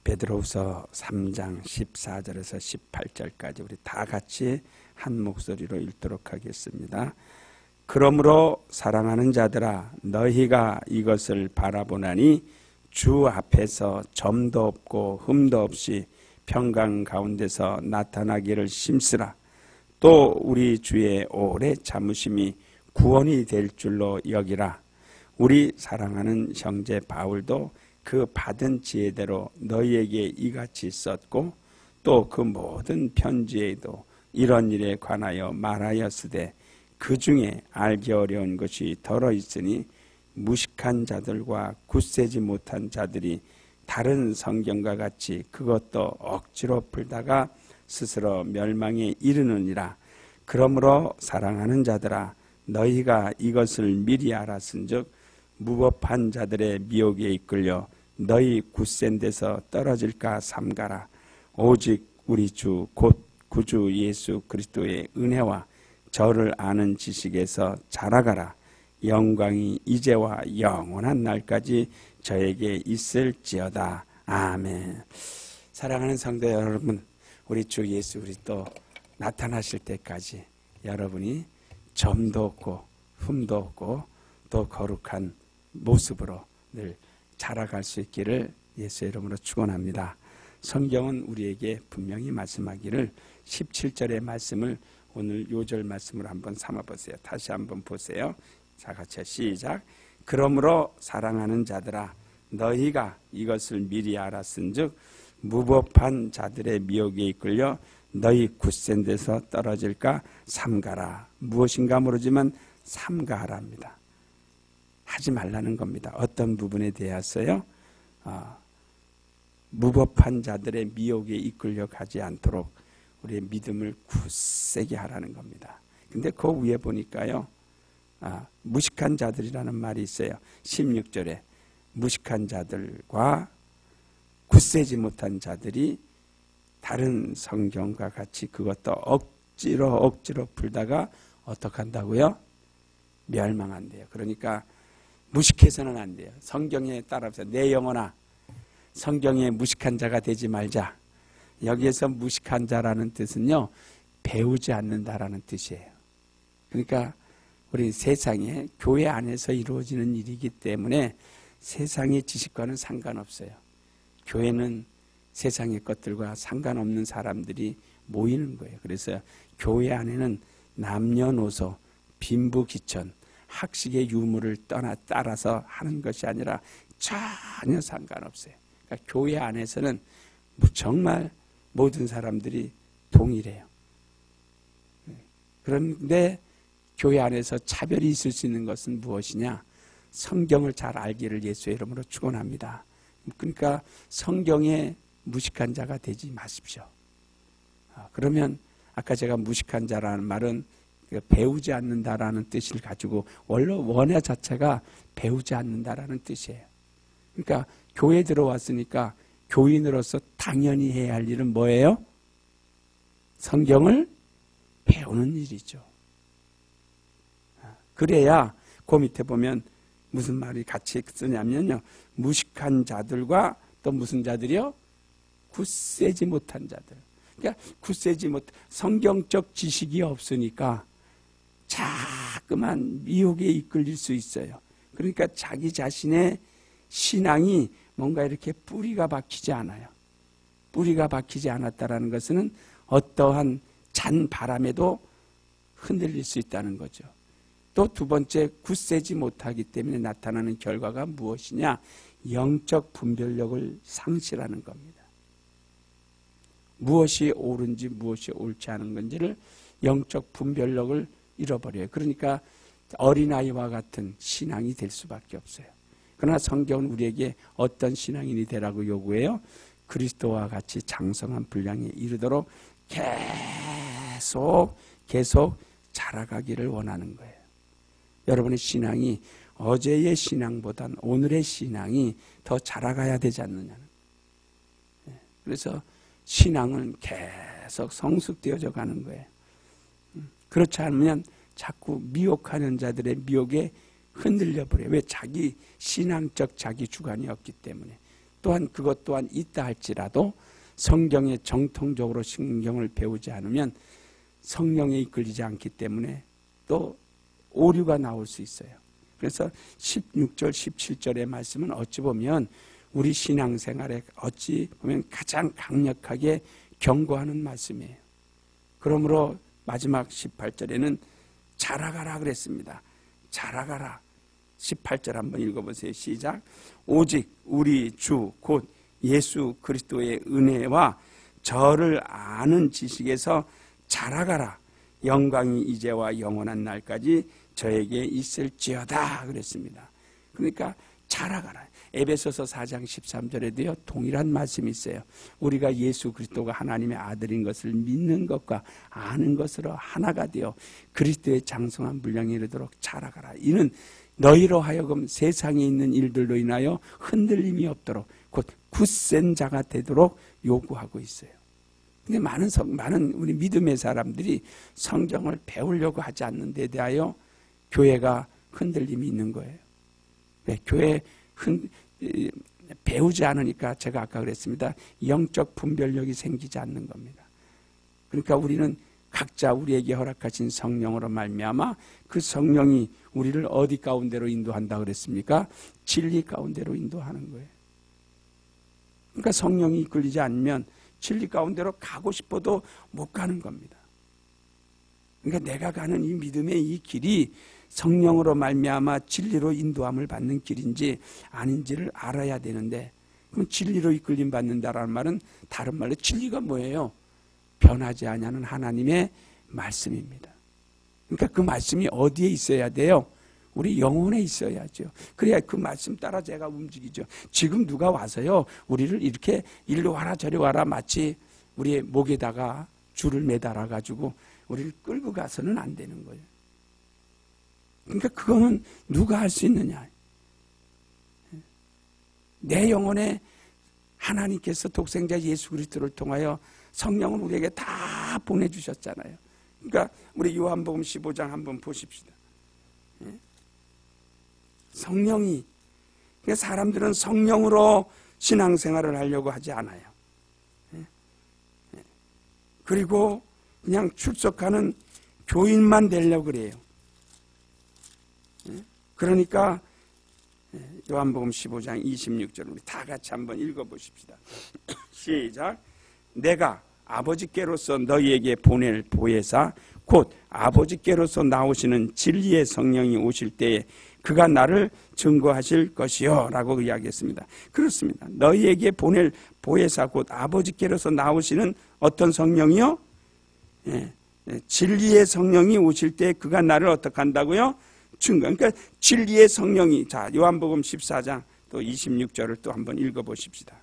베드로후서 3장 14절에서 18절까지 우리 다 같이 한 목소리로 읽도록 하겠습니다. 그러므로 사랑하는 자들아 너희가 이것을 바라보나니 주 앞에서 점도 없고 흠도 없이 평강 가운데서 나타나기를 힘쓰라. 또 우리 주의 오래 참으심이 구원이 될 줄로 여기라. 우리 사랑하는 형제 바울도 그 받은 지혜대로 너희에게 이같이 썼고 또 그 모든 편지에도 이런 일에 관하여 말하였으되 그 중에 알기 어려운 것이 덜어 있으니 무식한 자들과 굳세지 못한 자들이 다른 성경과 같이 그것도 억지로 풀다가 스스로 멸망에 이르느니라. 그러므로 사랑하는 자들아 너희가 이것을 미리 알았은즉 무법한 자들의 미혹에 이끌려 너희 굳센 데서 떨어질까 삼가라. 오직 우리 주 곧 구주 예수 그리스도의 은혜와 저를 아는 지식에서 자라가라. 영광이 이제와 영원한 날까지 저에게 있을지어다. 아멘. 사랑하는 성도 여러분, 우리 주 예수 그리스도 나타나실 때까지 여러분이 점도 없고 흠도 없고 또 거룩한 모습으로 늘 자라갈 수 있기를 예수의 이름으로 축원합니다. 성경은 우리에게 분명히 말씀하기를 17절의 말씀을 오늘 요절 말씀으로 한번 삼아보세요. 다시 한번 보세요. 자, 같이 시작. 그러므로 사랑하는 자들아 너희가 이것을 미리 알았은즉 무법한 자들의 미혹에 이끌려 너희 굳센 데서 떨어질까 삼가라. 무엇인가 모르지만 삼가하랍니다. 하지 말라는 겁니다. 어떤 부분에 대해서요? 무법한 자들의 미혹에 이끌려 가지 않도록 우리의 믿음을 굳세게 하라는 겁니다. 근데 그 위에 보니까요, 무식한 자들이라는 말이 있어요. 16절에 무식한 자들과 굳세지 못한 자들이 다른 성경과 같이 그것도 억지로 풀다가 어떻게 한다고요? 멸망한대요. 그러니까 무식해서는 안 돼요. 성경에 따라서 내 영혼아 성경에 무식한 자가 되지 말자. 여기에서 무식한 자라는 뜻은요, 배우지 않는다라는 뜻이에요. 그러니까 우리 세상에 교회 안에서 이루어지는 일이기 때문에 세상의 지식과는 상관없어요. 교회는 세상의 것들과 상관없는 사람들이 모이는 거예요. 그래서 교회 안에는 남녀노소, 빈부귀천, 학식의 유무를 따라서 하는 것이 아니라 전혀 상관없어요. 그러니까 교회 안에서는 정말 모든 사람들이 동일해요. 그런데 교회 안에서 차별이 있을 수 있는 것은 무엇이냐? 성경을 잘 알기를 예수의 이름으로 축원합니다. 그러니까 성경에 무식한 자가 되지 마십시오. 그러면 아까 제가 무식한 자라는 말은 배우지 않는다라는 뜻을 가지고 원어 자체가 배우지 않는다라는 뜻이에요. 그러니까 교회에 들어왔으니까 교인으로서 당연히 해야 할 일은 뭐예요? 성경을 배우는 일이죠. 그래야 그 밑에 보면 무슨 말이 같이 쓰냐면요. 무식한 자들과 또 무슨 자들이요? 굳세지 못한 자들. 그러니까 굳세지 못, 성경적 지식이 없으니까 자꾸만 미혹에 이끌릴 수 있어요. 그러니까 자기 자신의 신앙이 뭔가 이렇게 뿌리가 박히지 않아요. 뿌리가 박히지 않았다라는 것은 어떠한 잔 바람에도 흔들릴 수 있다는 거죠. 또 두 번째, 굳세지 못하기 때문에 나타나는 결과가 무엇이냐? 영적 분별력을 상실하는 겁니다. 무엇이 옳은지 무엇이 옳지 않은 건지를 영적 분별력을 잃어버려요. 그러니까 어린아이와 같은 신앙이 될 수밖에 없어요. 그러나 성경은 우리에게 어떤 신앙인이 되라고 요구해요? 그리스도와 같이 장성한 분량에 이르도록 계속 자라가기를 원하는 거예요. 여러분의 신앙이 어제의 신앙보단 오늘의 신앙이 더 자라가야 되지 않느냐는. 그래서 신앙은 계속 성숙되어져 가는 거예요. 그렇지 않으면 자꾸 미혹하는 자들의 미혹에 흔들려 버려요. 왜? 자기 신앙적 자기 주관이 없기 때문에. 또한 그것 또한 있다 할지라도 성경에 정통적으로 성경을 배우지 않으면 성령에 이끌리지 않기 때문에 또 오류가 나올 수 있어요. 그래서 16절, 17절의 말씀은 어찌 보면 우리 신앙생활에 어찌 보면 가장 강력하게 경고하는 말씀이에요. 그러므로 마지막 18절에는 자라가라 그랬습니다. 자라가라. 18절 한번 읽어보세요. 시작. 오직 우리 주 곧 예수 그리스도의 은혜와 저를 아는 지식에서 자라가라. 영광이 이제와 영원한 날까지 저에게 있을지어다 그랬습니다. 그러니까 자라가라. 에베소서 4장 13절에도요 동일한 말씀이 있어요. 우리가 예수 그리스도가 하나님의 아들인 것을 믿는 것과 아는 것으로 하나가 되어 그리스도의 장성한 분량에 이르도록 자라가라. 이는 너희로 하여금 세상에 있는 일들로 인하여 흔들림이 없도록 곧 굳센 자가 되도록 요구하고 있어요. 근데 많은 우리 믿음의 사람들이 성경을 배우려고 하지 않는 데 대하여 교회가 흔들림이 있는 거예요. 네, 교회 배우지 않으니까 제가 아까 그랬습니다. 영적 분별력이 생기지 않는 겁니다. 그러니까 우리는 각자 우리에게 허락하신 성령으로 말미암아 그 성령이 우리를 어디 가운데로 인도한다 그랬습니까? 진리 가운데로 인도하는 거예요. 그러니까 성령이 이끌리지 않으면 진리 가운데로 가고 싶어도 못 가는 겁니다. 그러니까 내가 가는 이 믿음의 이 길이 성령으로 말미암아 진리로 인도함을 받는 길인지 아닌지를 알아야 되는데, 그럼 진리로 이끌림 받는다라는 말은 다른 말로 진리가 뭐예요? 변하지 아니하는 하나님의 말씀입니다. 그러니까 그 말씀이 어디에 있어야 돼요? 우리 영혼에 있어야죠. 그래야 그 말씀 따라 제가 움직이죠. 지금 누가 와서요 우리를 이렇게 일로 와라 저리 와라 마치 우리의 목에다가 줄을 매달아 가지고 우리를 끌고 가서는 안 되는 거예요. 그러니까 그거는 누가 할 수 있느냐? 내 영혼에 하나님께서 독생자 예수 그리스도를 통하여 성령을 우리에게 다 보내주셨잖아요. 그러니까 우리 요한복음 15장 한번 보십시다. 성령이, 그러니까 사람들은 성령으로 신앙생활을 하려고 하지 않아요. 그리고 그냥 출석하는 교인만 되려고 그래요. 그러니까 요한복음 15장 26절 우리 다 같이 한번 읽어보십시다. 시작. 내가 아버지께로서 너희에게 보낼 보혜사 곧 아버지께로서 나오시는 진리의 성령이 오실 때에 그가 나를 증거하실 것이요 라고 이야기했습니다. 그렇습니다. 너희에게 보낼 보혜사 곧 아버지께로서 나오시는 어떤 성령이요? 진리의 성령이 오실 때 그가 나를 어떻게 한다고요? 증거. 그러니까 진리의 성령이, 자 요한복음 14장 또 26절을 또 한번 읽어보십시다.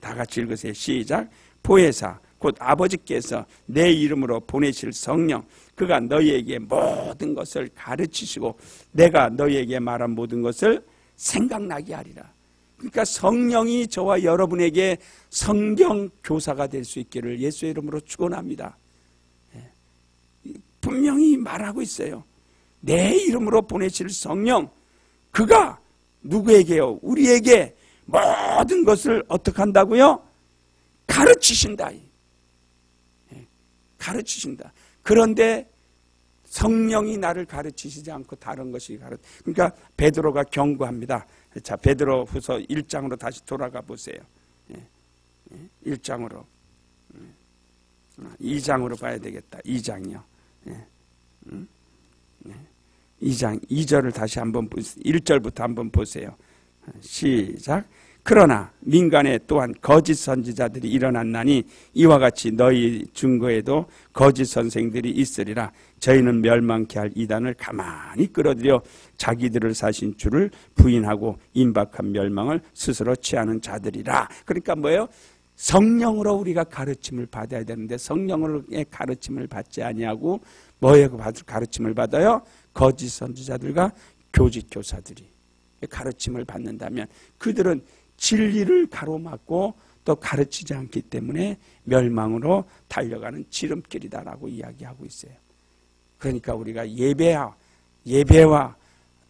다 같이 읽으세요. 시작. 보혜사 곧 아버지께서 내 이름으로 보내실 성령 그가 너희에게 모든 것을 가르치시고 내가 너희에게 말한 모든 것을 생각나게 하리라. 그러니까 성령이 저와 여러분에게 성경 교사가 될 수 있기를 예수의 이름으로 축원합니다. 분명히 말하고 있어요. 내 이름으로 보내실 성령 그가 누구에게요? 우리에게 모든 것을 어떻게 한다고요? 가르치신다. 가르치신다. 그런데 성령이 나를 가르치시지 않고 다른 것이 그러니까 베드로가 경고합니다. 자, 베드로후서 1장으로 다시 돌아가 보세요. 1장으로 2장으로 봐야 되겠다. 2장이요. 2장 2절을 다시 한번 1절부터 한번 보세요. 시작. 그러나 민간에 또한 거짓 선지자들이 일어났나니 이와 같이 너희 증거에도 거짓 선생들이 있으리라. 저희는 멸망케 할 이단을 가만히 끌어들여 자기들을 사신 주를 부인하고 임박한 멸망을 스스로 취하는 자들이라. 그러니까 뭐예요? 성령으로 우리가 가르침을 받아야 되는데 성령으로의 가르침을 받지 아니하고 뭐에 가르침을 받아요? 거짓 선지자들과 교직 교사들이 가르침을 받는다면 그들은 진리를 가로막고 또 가르치지 않기 때문에 멸망으로 달려가는 지름길이다라고 이야기하고 있어요. 그러니까 우리가 예배와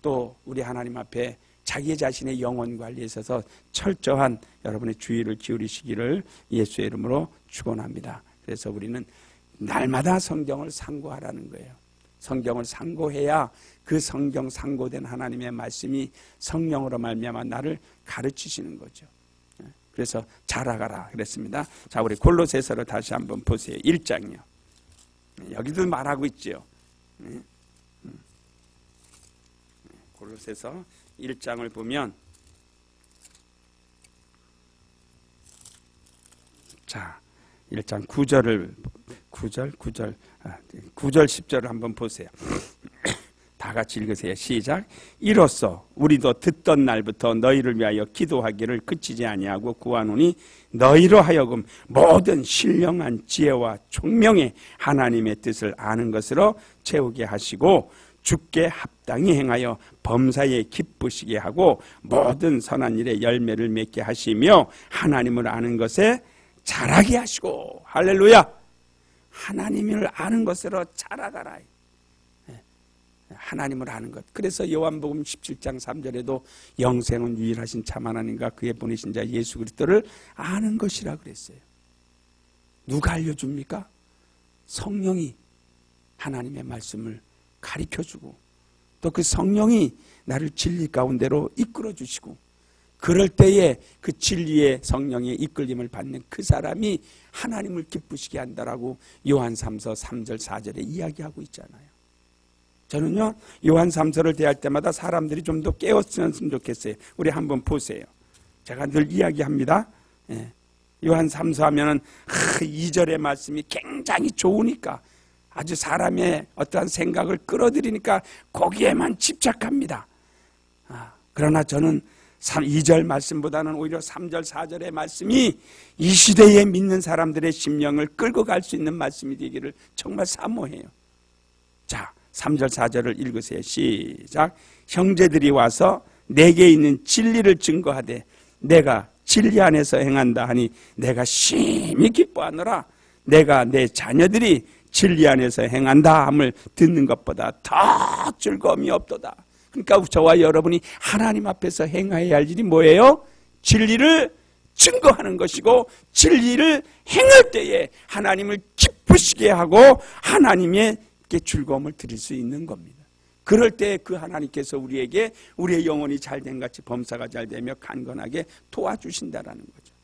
또 우리 하나님 앞에 자기 자신의 영혼 관리에 있어서 철저한 여러분의 주의를 기울이시기를 예수의 이름으로 축원합니다. 그래서 우리는 날마다 성경을 상고하라는 거예요. 성경을 상고해야 그 성경 상고된 하나님의 말씀이 성령으로 말미암아 나를 가르치시는 거죠. 그래서 자라가라 그랬습니다. 자, 우리 골로새서를 다시 한번 보세요. 1장이요. 여기도 말하고 있죠. 골로새서 1장을 보면, 자, 1장 9절 10절을 한번 보세요. 다 같이 읽으세요. 시작. 이로써 우리도 듣던 날부터 너희를 위하여 기도하기를 그치지 아니하고 구하노니 너희로 하여금 모든 신령한 지혜와 총명의 하나님의 뜻을 아는 것으로 채우게 하시고 주께 합당히 행하여 범사에 기쁘시게 하고 모든 선한 일에 열매를 맺게 하시며 하나님을 아는 것에 자라게 하시고. 할렐루야. 하나님을 아는 것으로 자라가라. 하나님을 아는 것. 그래서 요한복음 17장 3절에도 영생은 유일하신 참 하나님과 그의 보내신 자 예수 그리스도를 아는 것이라 그랬어요. 누가 알려줍니까? 성령이 하나님의 말씀을 가르쳐주고 또 그 성령이 나를 진리 가운데로 이끌어주시고, 그럴 때에 그 진리의 성령의 이끌림을 받는 그 사람이 하나님을 기쁘시게 한다라고 요한 3서 3절 4절에 이야기하고 있잖아요. 저는요, 요한 3서를 대할 때마다 사람들이 좀 더 깨웠으면 좋겠어요. 우리 한번 보세요. 제가 늘 이야기합니다. 요한 3서 하면은 2절의 말씀이 굉장히 좋으니까, 아주 사람의 어떠한 생각을 끌어들이니까 거기에만 집착합니다. 그러나 저는 2절 말씀보다는 오히려 3절 4절의 말씀이 이 시대에 믿는 사람들의 심령을 끌고 갈 수 있는 말씀이 되기를 정말 사모해요. 자, 3절 4절을 읽으세요. 시작. 형제들이 와서 내게 있는 진리를 증거하되 내가 진리 안에서 행한다 하니 내가 심히 기뻐하노라. 내가 내 자녀들이 진리 안에서 행한다 함을 듣는 것보다 더 즐거움이 없도다. 그러니까 저와 여러분이 하나님 앞에서 행해야 할 일이 뭐예요? 진리를 증거하는 것이고, 진리를 행할 때에 하나님을 기쁘시게 하고 하나님께 즐거움을 드릴 수 있는 겁니다. 그럴 때 그 하나님께서 우리에게 우리의 영혼이 잘된 같이 범사가 잘되며 강건하게 도와주신다라는 거죠.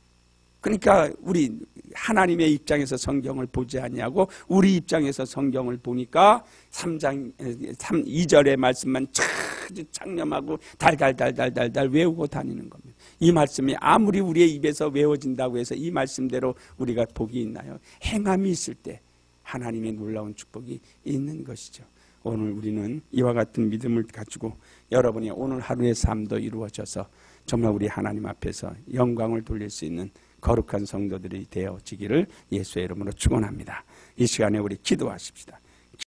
그러니까 우리 하나님의 입장에서 성경을 보지 아니하고 우리 입장에서 성경을 보니까 2절의 말씀만 창념하고 달달달달달달 외우고 다니는 겁니다. 이 말씀이 아무리 우리의 입에서 외워진다고 해서 이 말씀대로 우리가 복이 있나요? 행함이 있을 때 하나님의 놀라운 축복이 있는 것이죠. 오늘 우리는 이와 같은 믿음을 가지고 여러분의 오늘 하루의 삶도 이루어져서 정말 우리 하나님 앞에서 영광을 돌릴 수 있는 거룩한 성도들이 되어지기를 예수의 이름으로 축원합니다. 이 시간에 우리 기도하십시다.